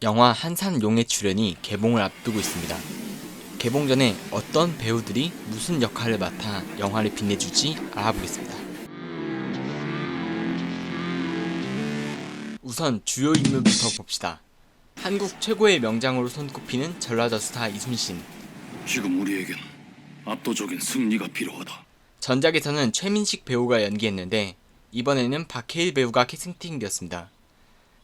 영화 한산용의 출연이 개봉을 앞두고 있습니다. 개봉 전에 어떤 배우들이 무슨 역할을 맡아 영화를 빛내줄지 알아보겠습니다. 우선 주요 인물부터 봅시다. 한국 최고의 명장으로 손꼽히는 전라도 스타 이순신. 지금 우리에겐 압도적인 승리가 필요하다. 전작에서는 최민식 배우가 연기했는데 이번에는 박해일 배우가 캐스팅되었습니다.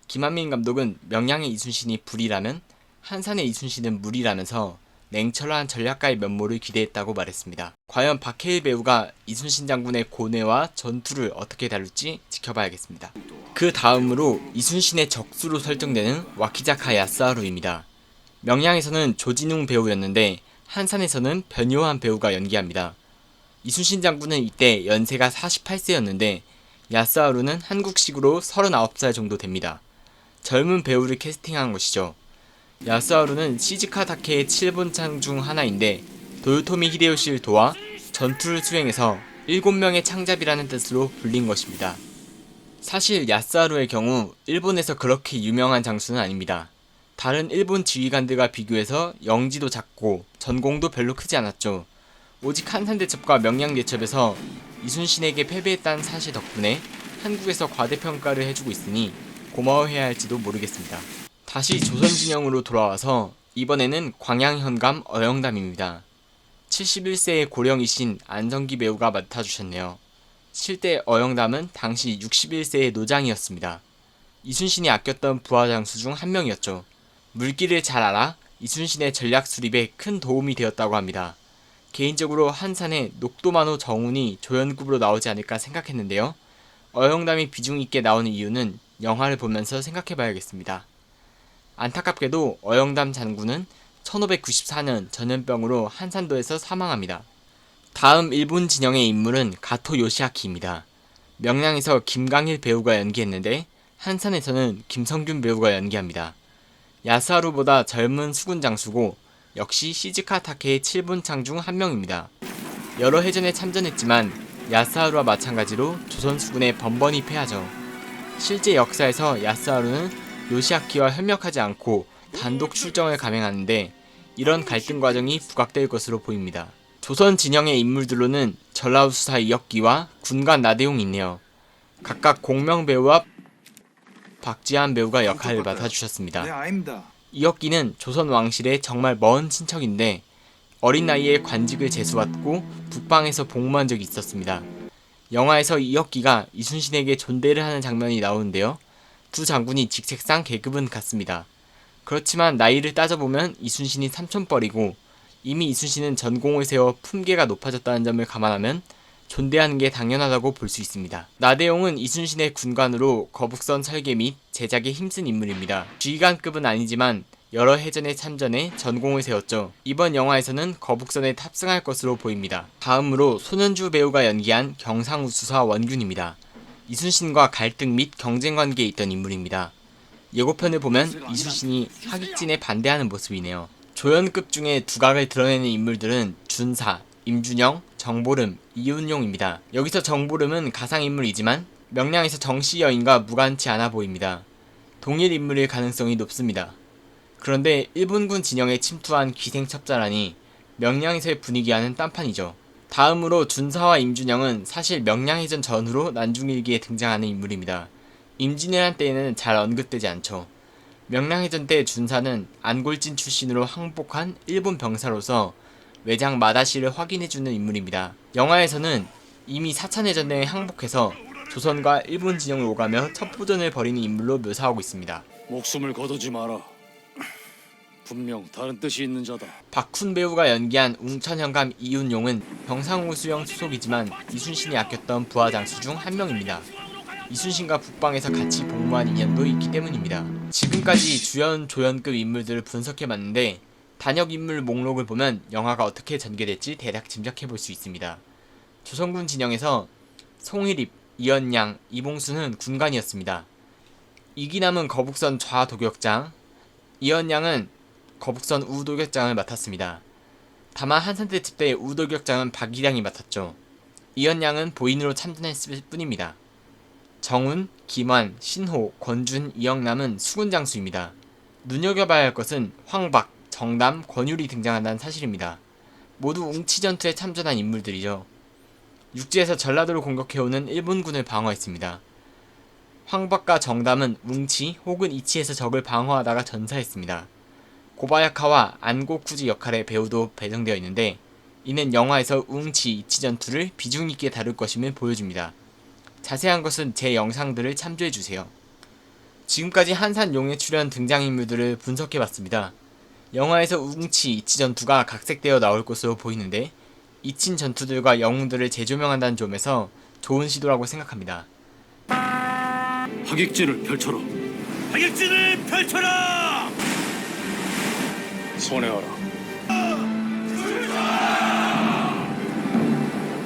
김한민 감독은 명량의 이순신이 불이라면 한산의 이순신은 물이라면서 냉철한 전략가의 면모를 기대했다고 말했습니다. 과연 박해일 배우가 이순신 장군의 고뇌와 전투를 어떻게 다룰지 지켜봐야겠습니다. 그 다음으로 이순신의 적수로 설정되는 와키자카 야스하루입니다. 명량에서는 조진웅 배우였는데 한산에서는 변요한 배우가 연기합니다. 이순신 장군은 이때 연세가 48세였는데 야스하루는 한국식으로 39살 정도 됩니다. 젊은 배우를 캐스팅한 것이죠. 야스하루는 시즈카 다케의 7본창 중 하나인데 도요토미 히데요시를 도와 전투를 수행해서 7명의 창잡이라는 뜻으로 불린 것입니다. 사실 야스하루의 경우 일본에서 그렇게 유명한 장수는 아닙니다. 다른 일본 지휘관들과 비교해서 영지도 작고 전공도 별로 크지 않았죠. 오직 한산대첩과 명량대첩에서 이순신에게 패배했다는 사실 덕분에 한국에서 과대평가를 해주고 있으니 고마워해야 할지도 모르겠습니다. 다시 조선진영으로 돌아와서 이번에는 광양현감 어영담입니다. 71세의 고령이신 안성기 배우가 맡아주셨네요. 실제 어영담은 당시 61세의 노장이었습니다. 이순신이 아꼈던 부하장수 중 한 명이었죠. 물기를 잘 알아 이순신의 전략 수립에 큰 도움이 되었다고 합니다. 개인적으로 한산의 녹도만호 정운이 조연급으로 나오지 않을까 생각했는데요. 어영담이 비중 있게 나오는 이유는 영화를 보면서 생각해봐야겠습니다. 안타깝게도 어영담 장군은 1594년 전염병으로 한산도에서 사망합니다. 다음 일본 진영의 인물은 가토 요시아키입니다. 명량에서 김강일 배우가 연기했는데 한산에서는 김성균 배우가 연기합니다. 야스하루보다 젊은 수군 장수고 역시 시즈카 타케의 7본창 중 한 명입니다. 여러 해전에 참전했지만 야스하루와 마찬가지로 조선 수군에 번번이 패하죠. 실제 역사에서 야스하루는 요시아키와 협력하지 않고 단독 출정을 감행하는데 이런 갈등 과정이 부각될 것으로 보입니다. 조선 진영의 인물들로는 전라우수사 이혁기와 군관 나대용이 있네요. 각각 공명 배우와 박지한 배우가 역할을 맡아주셨습니다. 이혁기는 조선 왕실의 정말 먼 친척인데 어린 나이에 관직을 제수받고 북방에서 복무한 적이 있었습니다. 영화에서 이혁기가 이순신에게 존대를 하는 장면이 나오는데요. 두 장군이 직책상 계급은 같습니다. 그렇지만 나이를 따져보면 이순신이 삼촌뻘이고 이미 이순신은 전공을 세워 품계가 높아졌다는 점을 감안하면 존대하는 게 당연하다고 볼 수 있습니다. 나대용은 이순신의 군관으로 거북선 설계 및 제작에 힘쓴 인물입니다. 지휘관급은 아니지만 여러 해전에 참전해 전공을 세웠죠. 이번 영화에서는 거북선에 탑승할 것으로 보입니다. 다음으로 손현주 배우가 연기한 경상우수사 원균입니다. 이순신과 갈등 및 경쟁 관계에 있던 인물입니다. 예고편을 보면 이순신이 하객진에 반대하는 모습이네요. 조연급 중에 두각을 드러내는 인물들은 준사, 임준영, 정보름, 이윤용입니다. 여기서 정보름은 가상인물이지만 명량에서 정씨 여인과 무관치 않아 보입니다. 동일 인물일 가능성이 높습니다. 그런데 일본군 진영에 침투한 기생첩자라니 명량에서의 분위기와는 딴판이죠. 다음으로 준사와 임준영은 사실 명량해전 전후로 난중일기에 등장하는 인물입니다. 임진왜란 때에는 잘 언급되지 않죠. 명량해전 때 준사는 안골진 출신으로 항복한 일본 병사로서 외장 마다시를 확인해주는 인물입니다. 영화에서는 이미 사천해전 내에 항복해서 조선과 일본 진영을 오가며 첩보전을 벌이는 인물로 묘사하고 있습니다. 목숨을 거두지 마라. 분명 다른 뜻이 있는 자다. 박훈 배우가 연기한 웅천현감 이윤용은 경상우수영 소속이지만 이순신이 아꼈던 부하장수 중 한 명입니다. 이순신과 북방에서 같이 복무한 인연도 있기 때문입니다. 지금까지 주연, 조연급 인물들을 분석해봤는데 단역 인물 목록을 보면 영화가 어떻게 전개될지 대략 짐작해볼 수 있습니다. 조선군 진영에서 송일입, 이연양, 이봉수는 군관이었습니다. 이기남은 거북선 좌도격장, 이연양은 거북선 우도격장을 맡았습니다. 다만 한산대첩 때 우도격장은 박일양이 맡았죠. 이연양은 보인으로 참전했을 뿐입니다. 정운, 김환, 신호, 권준, 이영남은 수군 장수입니다. 눈여겨봐야 할 것은 황박, 정담, 권율이 등장한다는 사실입니다. 모두 웅치 전투에 참전한 인물들이죠. 육지에서 전라도를 공격해오는 일본군을 방어했습니다. 황박과 정담은 웅치 혹은 이치에서 적을 방어하다가 전사했습니다. 고바야카와 안고쿠지 역할의 배우도 배정되어 있는데 이는 영화에서 웅치 이치 전투를 비중 있게 다룰 것임을 보여줍니다. 자세한 것은 제 영상들을 참조해주세요. 지금까지 한산용의 출연 등장인물들을 분석해봤습니다. 영화에서 웅치 이치 전투가 각색되어 나올 것으로 보이는데 이친 전투들과 영웅들을 재조명한다는 점에서 좋은 시도라고 생각합니다. 하객진을 펼쳐라. 하객진을 펼쳐라! 선회하라.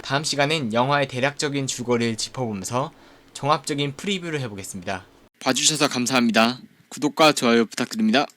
다음 시간엔 영화의 대략적인 줄거리를 짚어보면서 종합적인 프리뷰를 해보겠습니다. 봐주셔서 감사합니다. 구독과 좋아요 부탁드립니다.